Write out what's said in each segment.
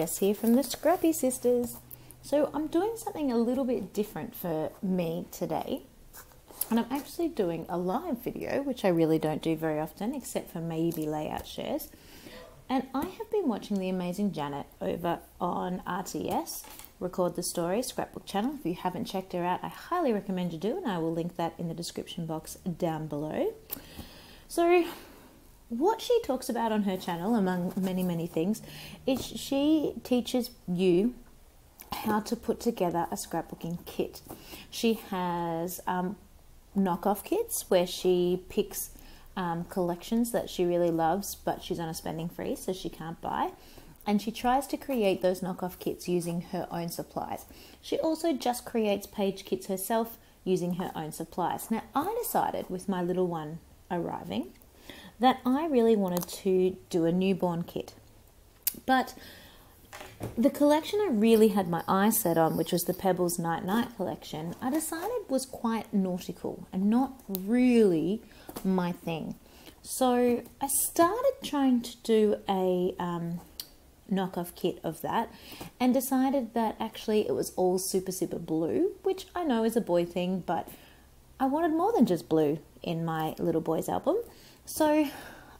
Jess here from the Scrappy Sisters. So I'm doing something a little bit different for me today, and I'm actually doing a live video, which I really don't do very often except for maybe layout shares. And I have been watching the amazing Janet over on RTS Record the Story Scrapbook channel. If you haven't checked her out, I highly recommend you do, and I will link that in the description box down below. So what she talks about on her channel, among many things, is she teaches you how to put together a scrapbooking kit. She has knockoff kits where she picks collections that she really loves, but she's on a spending freeze, so she can't buy. And she tries to create those knockoff kits using her own supplies. She also just creates page kits herself using her own supplies. Now, I decided with my little one arriving that I really wanted to do a newborn kit. But the collection I really had my eyes set on, which was the Pebbles Night Night collection, I decided was quite nautical and not really my thing. So I started trying to do a knockoff kit of that and decided that actually it was all super blue, which I know is a boy thing, but I wanted more than just blue in my little boy's album. So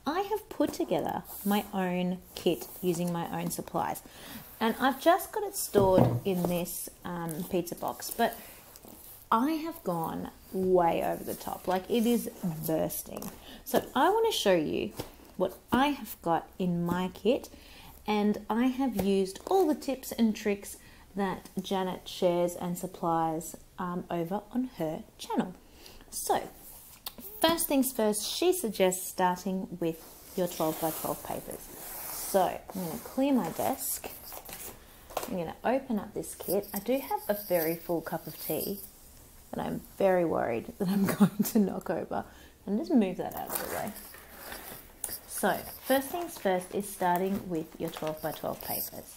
I have put together my own kit using my own supplies, and I've just got it stored in this pizza box, but I have gone way over the top. Like, it is bursting. So I want to show you what I have got in my kit, and I have used all the tips and tricks that Janet shares and supplies over on her channel. So first things first, she suggests starting with your 12 by 12 papers. So I'm going to clear my desk. I'm going to open up this kit. I do have a very full cup of tea that I'm very worried that I'm going to knock over. And just move that out of the way. So first things first is starting with your 12 by 12 papers.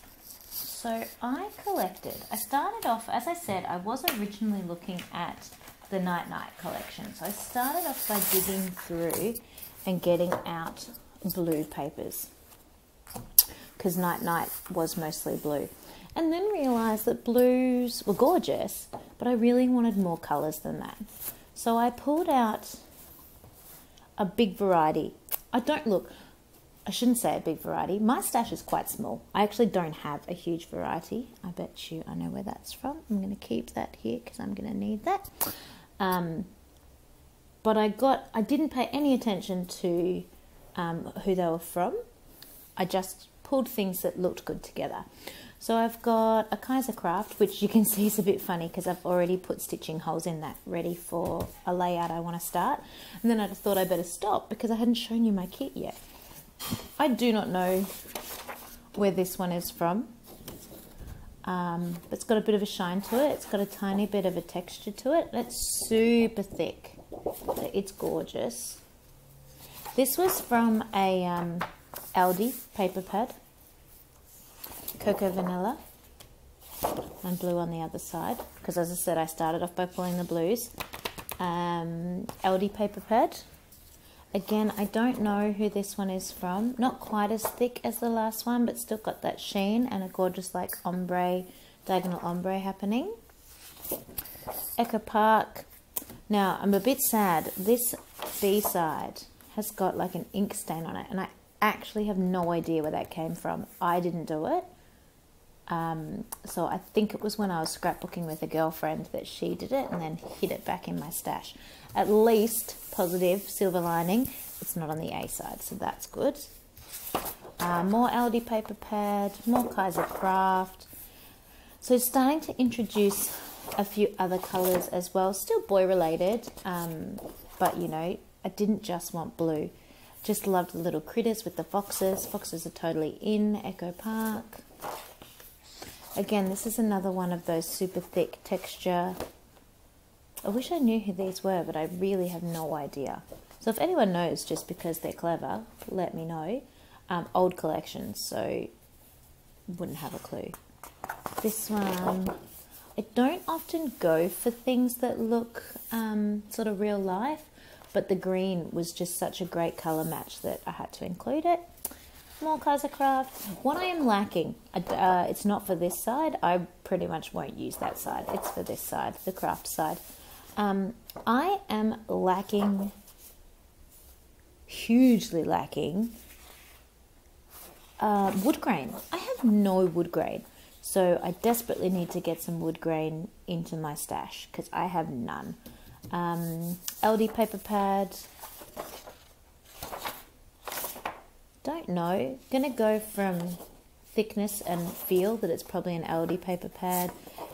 So I started off, as I said, I was originally looking at the Night Night collection. So I started off by digging through and getting out blue papers, because Night Night was mostly blue, and then realized that blues were gorgeous, but I really wanted more colors than that. So I pulled out a big variety. I shouldn't say a big variety. My stash is quite small. I actually don't have a huge variety. I bet you I know where that's from. I'm going to keep that here because I'm going to need that. But I didn't pay any attention to who they were from. I just pulled things that looked good together. So I've got a Kaiser Craft, which you can see is a bit funny because I've already put stitching holes in that ready for a layout I want to start. And then I thought I better stop because I hadn't shown you my kit yet. I do not know where this one is from. It's got a bit of a shine to it. It's got a tiny bit of a texture to it. It's super thick. It's gorgeous. This was from a Aldi paper pad, Cocoa Vanilla, and blue on the other side, because as I said, I started off by pulling the blues. Aldi paper pad. Again, I don't know who this one is from. Not quite as thick as the last one, but still got that sheen and a gorgeous like ombre, diagonal ombre happening. Echo Park. Now, I'm a bit sad. This B-side has got like an ink stain on it, and I actually have no idea where that came from. I didn't do it. So I think it was when I was scrapbooking with a girlfriend that she did it and then hid it back in my stash. At least, positive silver lining, it's not on the A side, so that's good. More Aldi paper pad, more Kaiser Craft. So starting to introduce a few other colours as well, still boy related, but you know, I didn't just want blue. Just loved the little critters with the foxes. Foxes are totally in. Echo Park. Again, this is another one of those super thick texture. I wish I knew who these were, but I really have no idea. So if anyone knows, just because they're clever, let me know. Old collections, so wouldn't have a clue. This one, I don't often go for things that look sort of real life, but the green was just such a great colour match that I had to include it. more cards of craft. What I am lacking, it's not for this side. I pretty much won't use that side. It's for this side, the craft side. I am lacking, hugely lacking, wood grain. I have no wood grain. So I desperately need to get some wood grain into my stash because I have none. LD paper pad. Don't know. Gonna go from thickness and feel that it's probably an LD paper pad.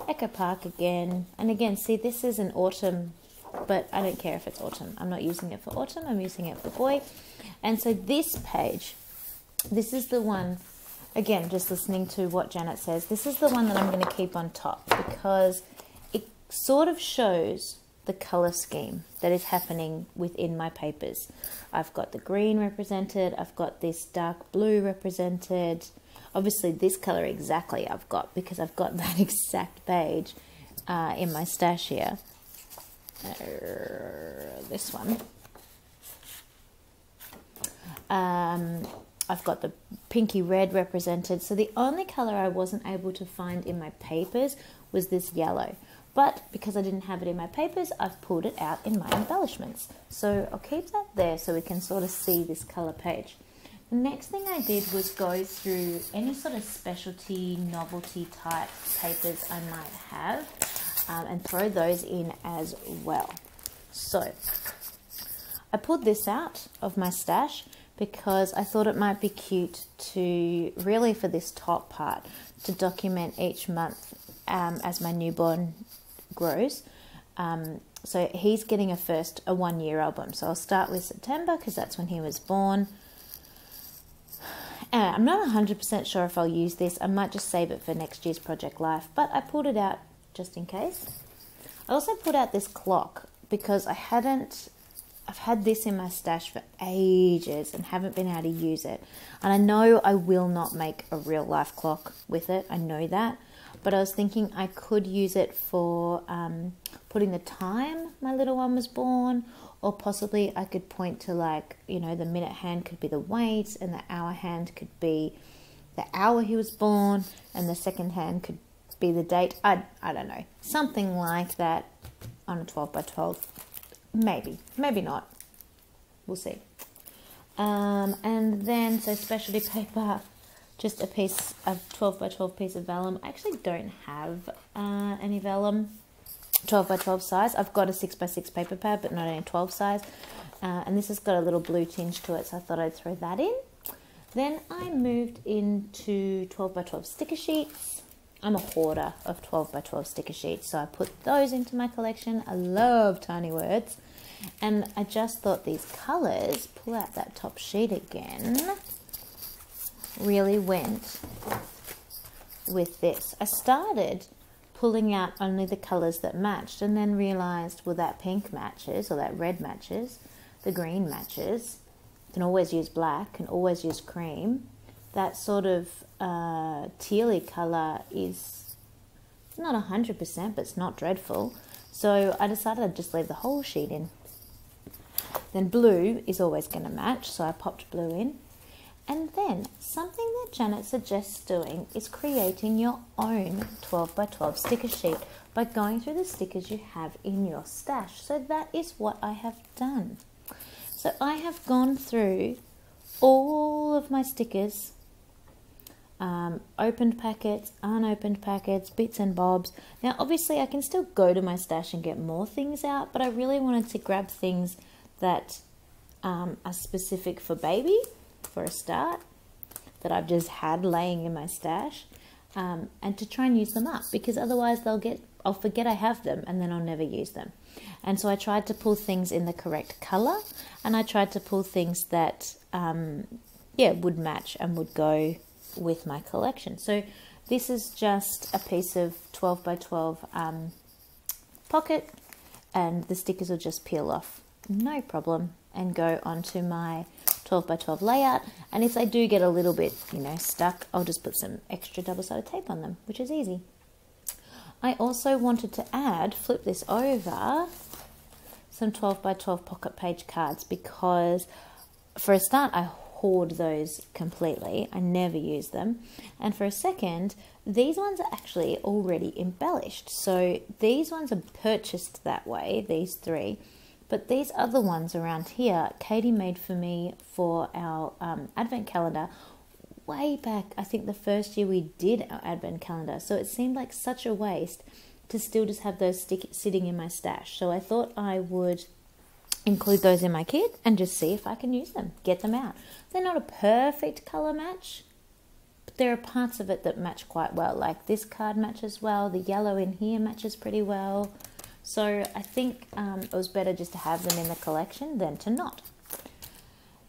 Echo Park again. And again, see, this is an autumn, but I don't care if it's autumn. I'm not using it for autumn. I'm using it for boy. And so this page, this is the one, again, just listening to what Janet says, this is the one that I'm going to keep on top because it sort of shows the color scheme that is happening within my papers. I've got the green represented, I've got this dark blue represented. Obviously this color exactly I've got because I've got that exact page in my stash here. This one. I've got the pinky red represented. So the only color I wasn't able to find in my papers was this yellow. But because I didn't have it in my papers, I've pulled it out in my embellishments. So I'll keep that there so we can sort of see this color page. The next thing I did was go through any sort of specialty, novelty type papers I might have and throw those in as well. So I pulled this out of my stash because I thought it might be cute to really, for this top part, to document each month as my newborn grows. So he's getting a 1 year album. So I'll start with September because that's when he was born. I'm not 100% sure if I'll use this. I might just save it for next year's Project Life, but I pulled it out just in case. I also pulled out this clock because I've had this in my stash for ages and haven't been able to use it. And I know I will not make a real life clock with it. I know that. But I was thinking I could use it for putting the time my little one was born, or possibly I could point to, like, you know, the minute hand could be the weight and the hour hand could be the hour he was born and the second hand could be the date. I don't know. Something like that on a 12 by 12. Maybe not. We'll see. And then, so specialty paper, just a piece of 12 by 12 piece of vellum. I actually don't have any vellum 12 by 12 size. I've got a 6 by 6 paper pad, but not any 12 size. And this has got a little blue tinge to it, so I thought I'd throw that in. Then I moved into 12 by 12 sticker sheets. I'm a hoarder of 12 by 12 sticker sheets, so I put those into my collection. I love tiny words. And I just thought these colours, pull out that top sheet again, really went with this. I started pulling out only the colours that matched and then realised, well, that pink matches, or that red matches, the green matches. Can always use black, can always use cream. That sort of tealy colour is not 100%, but it's not dreadful. So I decided I'd just leave the whole sheet in. Then blue is always going to match, so I popped blue in. And then something that Janet suggests doing is creating your own 12 by 12 sticker sheet by going through the stickers you have in your stash. So that is what I have done. So I have gone through all of my stickers, opened packets, unopened packets, bits and bobs. Now obviously I can still go to my stash and get more things out, but I really wanted to grab things that are specific for baby, for a start, that I've just had laying in my stash, and to try and use them up, because otherwise I'll forget I have them and then I'll never use them. And so I tried to pull things in the correct color, and I tried to pull things that would match and would go with my collection. So this is just a piece of 12 by 12 pocket, and the stickers will just peel off, no problem, and go onto my 12 by 12 layout. And if they do get a little bit, stuck, I'll just put some extra double-sided tape on them, which is easy. I also wanted to flip this over, some 12 by 12 pocket page cards, because for a start, I hoard those completely. I never use them. And for a second, these ones are actually already embellished. So these ones are purchased that way, these three. But these other ones around here, Katie made for me for our advent calendar way back, I think the first year we did our advent calendar. So it seemed like such a waste to still just have those sitting in my stash. So I thought I would include those in my kit and just see if I can use them, get them out. They're not a perfect color match, but there are parts of it that match quite well. Like this card matches well, the yellow in here matches pretty well. So I think it was better just to have them in the collection than to not.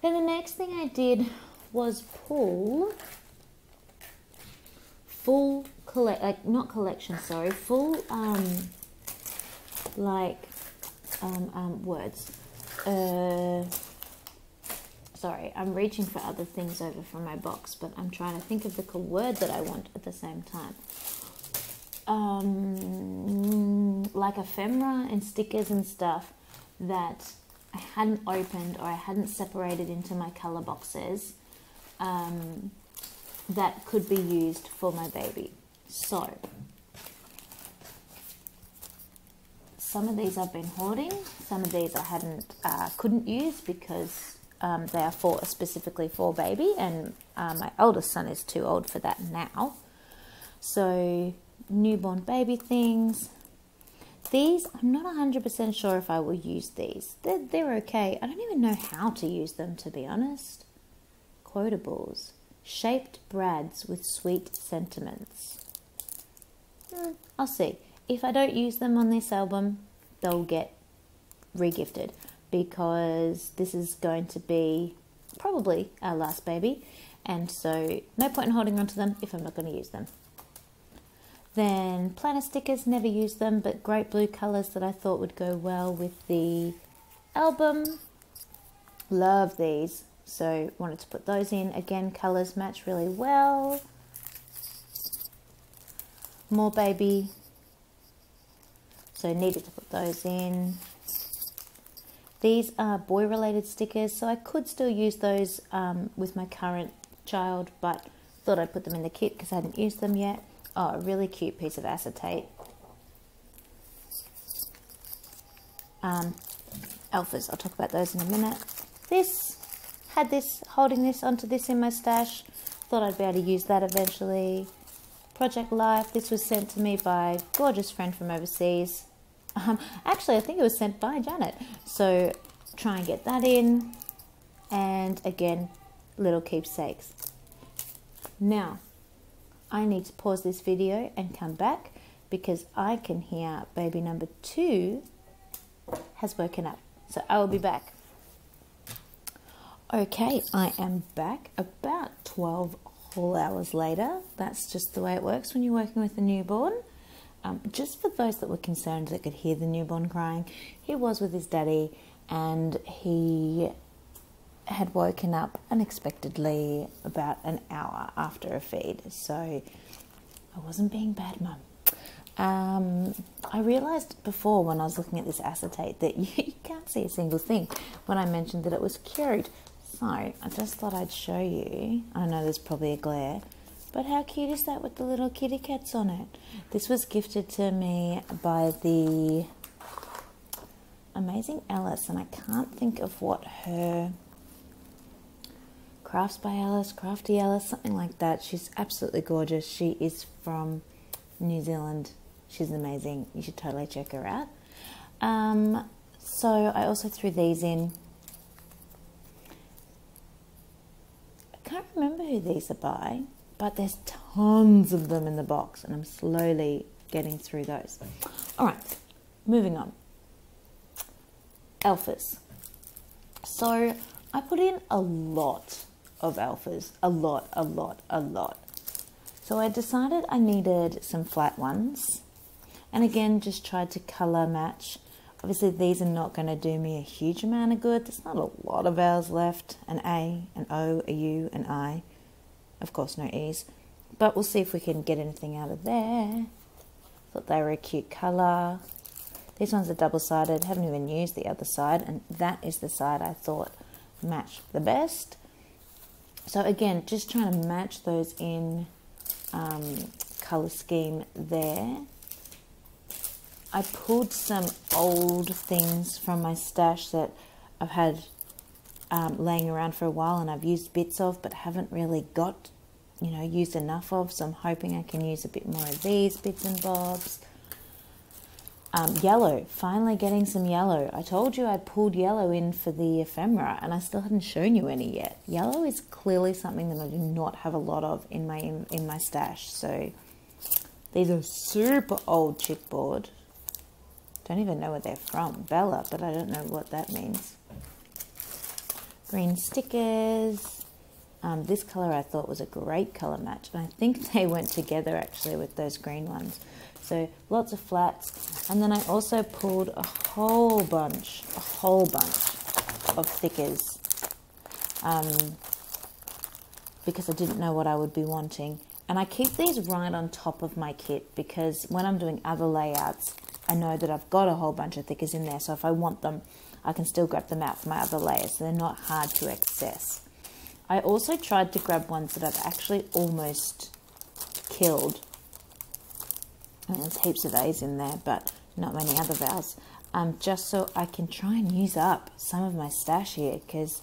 Then the next thing I did was pull full words. Sorry, I'm reaching for other things over from my box, but I'm trying to think of the word that I want at the same time. Like ephemera and stickers and stuff that I hadn't opened or I hadn't separated into my color boxes that could be used for my baby. So some of these I've been hoarding, some of these I couldn't use because they are specifically for baby, and my oldest son is too old for that now. So newborn baby things. These, I'm not 100% sure if I will use these. They're okay. I don't even know how to use them, to be honest. Quotables. Shaped brads with sweet sentiments. I'll see. If I don't use them on this album, they'll get regifted because this is going to be probably our last baby. And so no point in holding on to them if I'm not going to use them. Then planner stickers, never use them, but great blue colours that I thought would go well with the album. Love these, so wanted to put those in. Again, colours match really well. More baby, so needed to put those in. These are boy-related stickers, so I could still use those with my current child, but thought I'd put them in the kit because I hadn't used them yet. Oh, a really cute piece of acetate. Alphas, I'll talk about those in a minute. Holding this onto this in my stash. Thought I'd be able to use that eventually. Project Life, this was sent to me by a gorgeous friend from overseas. Actually, I think it was sent by Janet. So try and get that in. And again, little keepsakes. Now, I need to pause this video and come back because I can hear baby number 2 has woken up. So I will be back. Okay, I am back about 12 whole hours later. That's just the way it works when you're working with a newborn. Just for those that were concerned that could hear the newborn crying, he was with his daddy and he had woken up unexpectedly about an hour after a feed, so I wasn't being bad mum. I realised before when I was looking at this acetate that you can't see a single thing when I mentioned that it was cured. So I just thought I'd show you. I know there's probably a glare, but how cute is that with the little kitty cats on it? This was gifted to me by the amazing Alice, and I can't think of what her... Crafts by Alice, Crafty Alice, something like that. She's absolutely gorgeous. She is from New Zealand. She's amazing. You should totally check her out. So I also threw these in. I can't remember who these are by, but there's tons of them in the box and I'm slowly getting through those. All right, moving on. Alphas. So I put in a lot of alphas, a lot. So I decided I needed some flat ones, and again just tried to color match. Obviously these are not going to do me a huge amount of good. There's not a lot of vowels left. An A, an O, a U, an I. Of course no E's, but we'll see if we can get anything out of there. Thought they were a cute color. These ones are double-sided, haven't even used the other side, and that is the side I thought matched the best. So again, just trying to match those in color scheme there. I pulled some old things from my stash that I've had laying around for a while, and I've used bits of but haven't really got, you know, used enough of. So I'm hoping I can use a bit more of these bits and bobs. Yellow, finally getting some yellow. I told you I pulled yellow in for the ephemera and I still hadn't shown you any yet. Yellow is clearly something that I do not have a lot of in my stash. So these are super old chipboard. Don't even know where they're from. Bella, but I don't know what that means. Green stickers. This color I thought was a great color match, and I think they went together actually with those green ones. So lots of flats, and then I also pulled a whole bunch of thickers because I didn't know what I would be wanting. And I keep these right on top of my kit because when I'm doing other layouts, I know that I've got a whole bunch of thickers in there, so if I want them, I can still grab them out for my other layers, so they're not hard to access. I also tried to grab ones that I've actually almost killed. And there's heaps of A's in there, but not many other vowels. Just so I can try and use up some of my stash here, because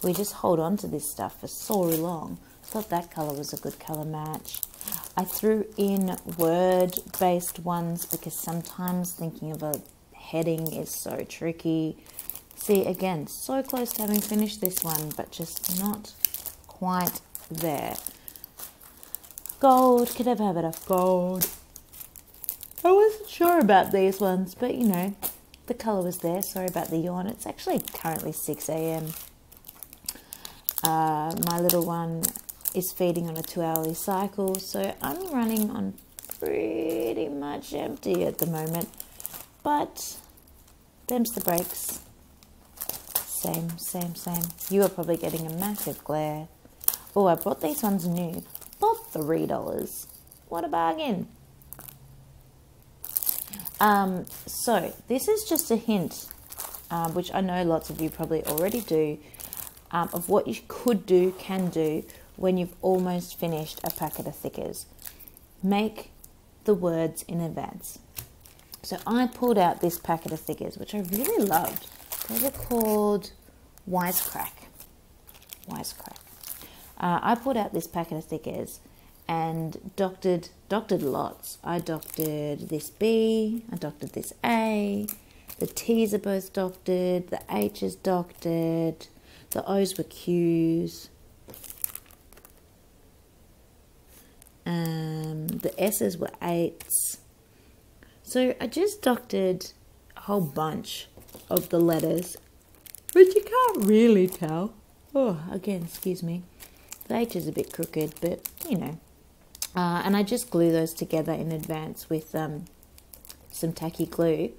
we just hold on to this stuff for so long. I thought that colour was a good colour match. I threw in word-based ones because sometimes thinking of a heading is so tricky. See, again, so close to having finished this one, but just not quite there. Gold, could ever have enough gold. I wasn't sure about these ones, but you know, the colour was there. Sorry about the yawn. It's actually currently 6 a.m. My little one is feeding on a 2-hourly cycle, so I'm running on pretty much empty at the moment. But them's the breaks. Same. You are probably getting a massive glare. Oh, I bought these ones new for $3. What a bargain. So this is just a hint, which I know lots of you probably already do, of what you can do when you've almost finished a packet of thickers. Make the words in advance. So I pulled out this packet of thickers, which I really loved. They were called Wisecrack. I pulled out this packet of thickers and doctored lots. I doctored this B, I doctored this A, the T's are both doctored, the H is doctored, the O's were Q's, the S's were 8s. So I just doctored a whole bunch of the letters, but you can't really tell. Oh, again, excuse me. The H is a bit crooked, but you know. And I just glue those together in advance with some tacky glue.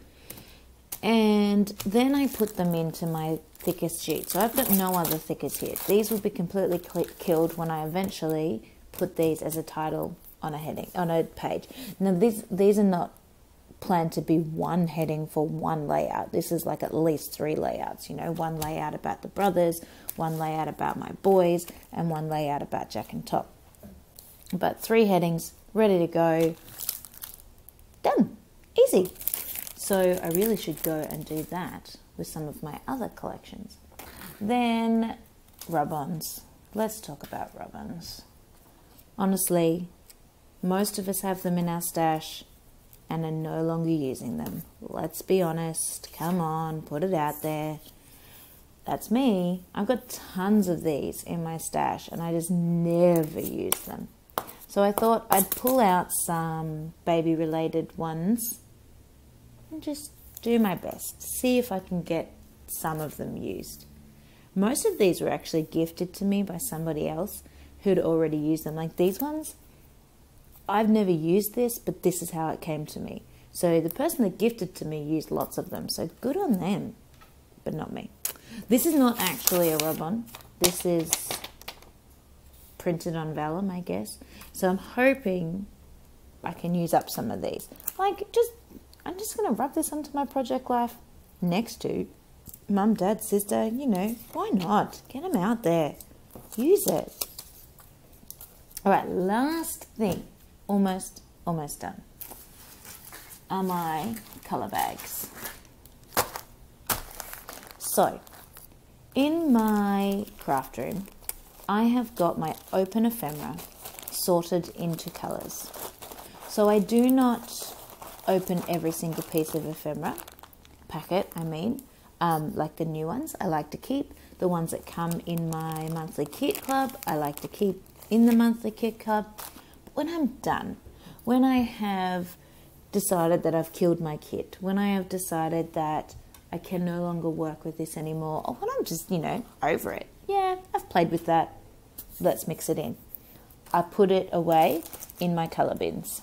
And then I put them into my thickest sheet. So I've got no other thickers here. These will be completely killed when I eventually put these as a title on a heading, on a page. Now these are not planned to be one heading for one layout. This is like at least 3 layouts, you know, one layout about the brothers, one layout about my boys, and one layout about Jack and Top. But 3 headings, ready to go, done, easy. So I really should go and do that with some of my other collections. Then rub-ons. Let's talk about rub-ons. Honestly, most of us have them in our stash and are no longer using them. Let's be honest. Come on, put it out there. That's me. I've got tons of these in my stash and I just never use them. So I thought I'd pull out some baby-related ones and just do my best. See if I can get some of them used. Most of these were actually gifted to me by somebody else who'd already used them. Like these ones, I've never used this, but this is how it came to me. So the person that gifted to me used lots of them. So good on them, but not me. This is not actually a rub-on. This is printed on vellum, I guess. So I'm hoping I can use up some of these. Like, I'm just going to rub this onto my project life next to mum, dad, sister, you know, why not? Get them out there. Use it. All right, last thing, almost done, are my colour bags. So, in my craft room, I have got my open ephemera sorted into colours. So I do not open every single piece of ephemera, packet I mean, like the new ones I like to keep. The ones that come in my monthly kit club, I like to keep in the monthly kit club. But when I'm done, when I have decided that I've killed my kit, when I have decided that I can no longer work with this anymore, or when I'm just, over it, yeah, I've played with that, let's mix it in. I put it away in my colour bins.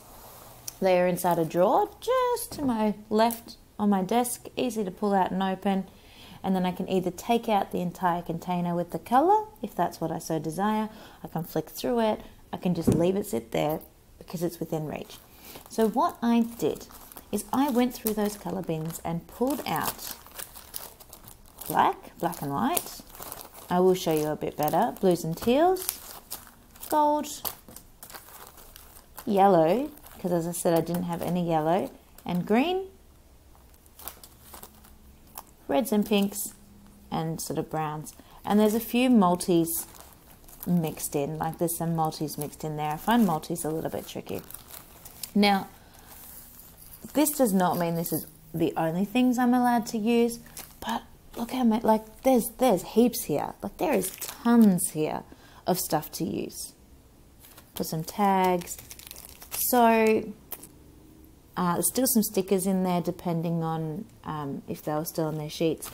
They are inside a drawer just to my left on my desk, easy to pull out and open. And then I can either take out the entire container with the colour, if that's what I so desire. I can flick through it. I can just leave it sit there because it's within reach. So what I did is I went through those colour bins and pulled out black and white. I will show you a bit better. Blues and teals, gold, yellow, because as I said I didn't have any yellow, and green, reds and pinks, and sort of browns. And there's a few multis mixed in, like there's some multis mixed in there. I find multis a little bit tricky. Now, this does not mean this is the only things I'm allowed to use, but look how much, like there's heaps here. Like there is tons here of stuff to use. Put some tags. So there's still some stickers in there depending on if they were still on their sheets.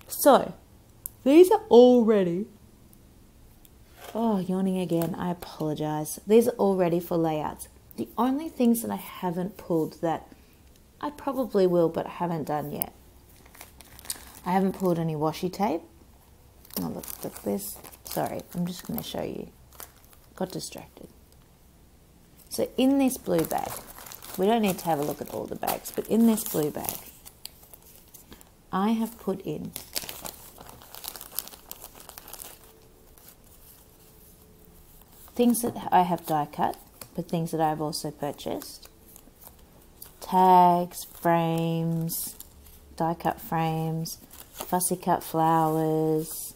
So these are all ready. Oh, yawning again. I apologize. These are all ready for layouts. The only things that I haven't pulled that I probably will but I haven't done yet. I haven't pulled any washi tape. Oh, look this. Sorry, I'm just going to show you. Got distracted. So in this blue bag, we don't need to have a look at all the bags, but in this blue bag, I have put in things that I have die cut, but things that I've also purchased. Tags, frames, die cut frames, fussy cut flowers,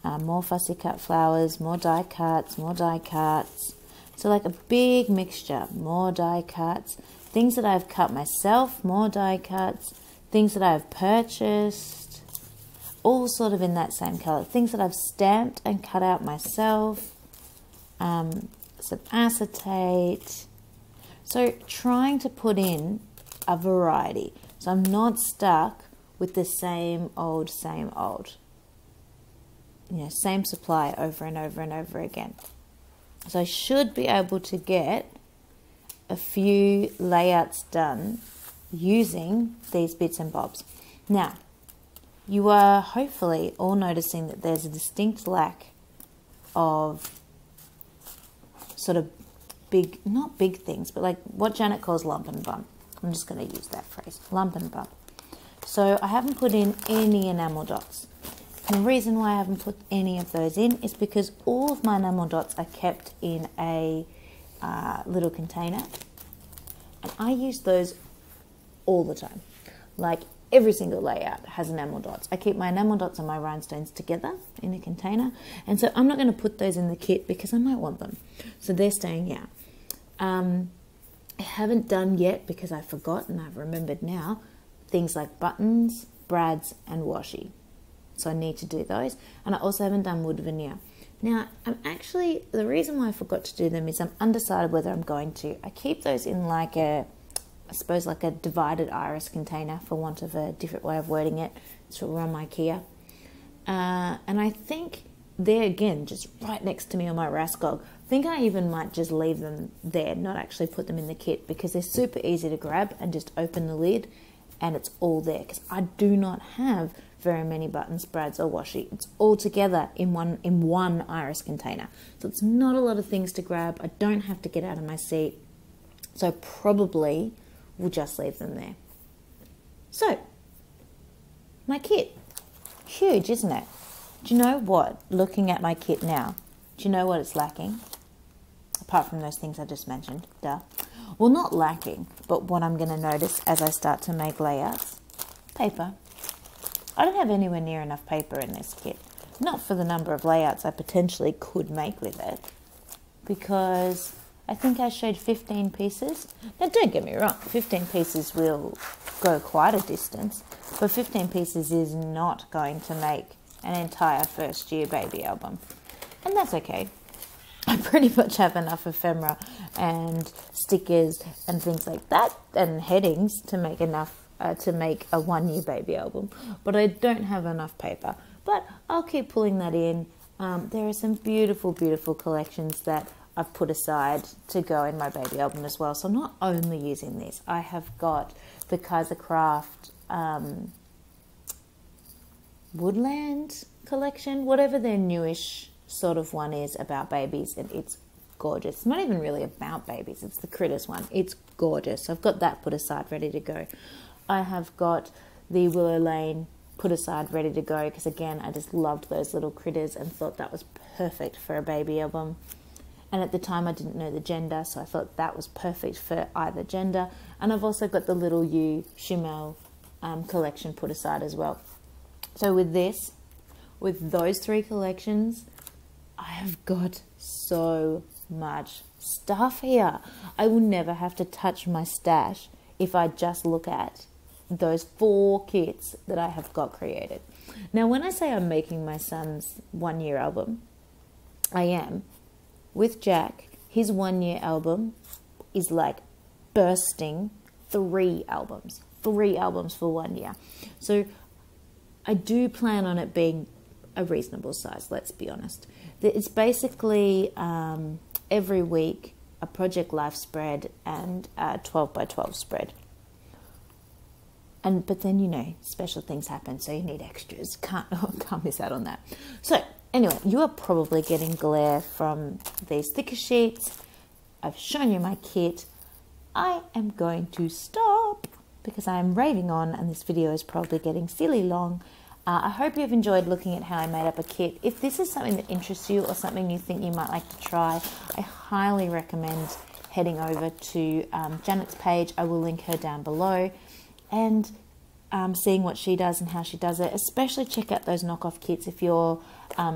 more fussy cut flowers, more die cuts, more die cuts. So like a big mixture, more die cuts, things that I've cut myself, more die cuts, things that I've purchased, all sort of in that same color. Things that I've stamped and cut out myself, some acetate. So trying to put in a variety. So I'm not stuck with the same old, same supply over and over and over again. So I should be able to get a few layouts done using these bits and bobs. Now, you are hopefully all noticing that there's a distinct lack of sort of big, not big things, but like what Janet calls lump and bump. I'm just going to use that phrase, lump and bump. So I haven't put in any enamel dots. And the reason why I haven't put any of those in is because all of my enamel dots are kept in a little container. And I use those all the time. Like every single layout has enamel dots. I keep my enamel dots and my rhinestones together in a container. And so I'm not going to put those in the kit because I might want them. So they're staying here. I haven't done yet because I forgot and I've remembered now things like buttons, brads and washi. So I need to do those. And I also haven't done wood veneer. Now, the reason why I forgot to do them is I'm undecided whether I'm going to. I keep those in like I suppose like a divided iris container for want of a different way of wording it. It's from IKEA. And I think they're again just right next to me on my Raskog. I think I even might just leave them there, not actually put them in the kit because they're super easy to grab and just open the lid and it's all there because I do not have very many buttons, brads or washi. It's all together in one iris container. So it's not a lot of things to grab. I don't have to get out of my seat. So probably we'll just leave them there. So my kit, huge, isn't it? Do you know what? Looking at my kit now, do you know what it's lacking? apart from those things I just mentioned, duh. Well, not lacking, but what I'm going to notice as I start to make layouts, paper. I don't have anywhere near enough paper in this kit. Not for the number of layouts I potentially could make with it, because I think I showed 15 pieces. Now, don't get me wrong, 15 pieces will go quite a distance, but 15 pieces is not going to make an entire first year baby album. And that's okay. I pretty much have enough ephemera and stickers and things like that and headings to make enough to make a 1 year baby album, but I don't have enough paper. But I'll keep pulling that in. There are some beautiful, beautiful collections that I've put aside to go in my baby album as well. So I'm not only using this. I have got the Kaiser Craft Woodland collection, whatever their newish sort of one is about babies, and it's gorgeous. It's not even really about babies, it's the critters one. It's gorgeous. So I've got that put aside, ready to go. I have got the Willow Lane put aside, ready to go, because again, I just loved those little critters and thought that was perfect for a baby album. And at the time I didn't know the gender, so I thought that was perfect for either gender. And I've also got the Little You Chimel collection put aside as well. So with this, with those three collections, I have got so much stuff here. I will never have to touch my stash if I just look at those 4 kits that I have got created. Now, when I say I'm making my son's 1 year album, I am. With Jack, his 1 year album is like bursting 3 albums. 3 albums for 1 year. So I do plan on it being a reasonable size, let's be honest. It's basically every week a Project Life spread and a 12 by 12 spread. But then, you know, special things happen, so you need extras. Can't miss out on that. So anyway, you are probably getting glare from these thicker sheets. I've shown you my kit. I am going to stop because I am raving on and this video is probably getting silly long. I hope you've enjoyed looking at how I made up a kit. If this is something that interests you or something you think you might like to try, I highly recommend heading over to Janet's page. I will link her down below, and seeing what she does and how she does it. Especially check out those knockoff kits if you're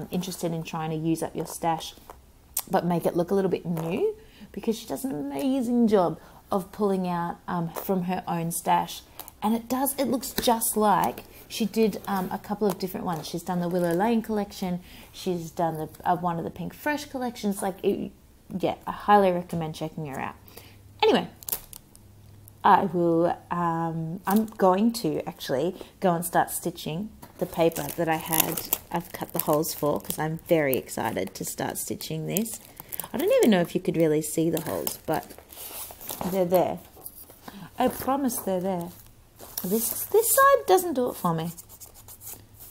interested in trying to use up your stash but make it look a little bit new, because she does an amazing job of pulling out from her own stash, and it looks just like she did a couple of different ones. She's done the Willow Lane collection, she's done the one of the Pink Fresh collections. Yeah, I highly recommend checking her out. Anyway, I'm going to actually go and start stitching the paper that I've cut the holes for, because I'm very excited to start stitching this. I don't even know if you could really see the holes, but they're there. I promise they're there. This side doesn't do it for me.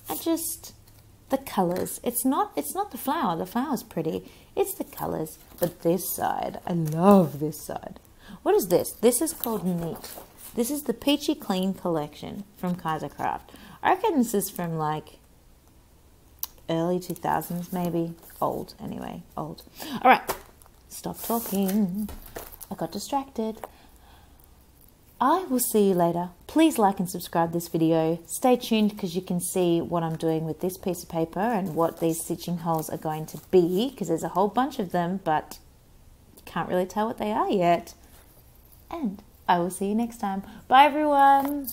The colours. It's not the flower. The flower's pretty. It's the colours. But this side, I love this side. What is this? This is called Neat. This is the Peachy Clean collection from Kaiser Craft. I reckon this is from like early 2000s, maybe. Old, anyway. Old. All right. Stop talking. I got distracted. I will see you later. Please like and subscribe this video. Stay tuned because you can see what I'm doing with this piece of paper and what these stitching holes are going to be, because there's a whole bunch of them, but you can't really tell what they are yet. And I will see you next time. Bye, everyone.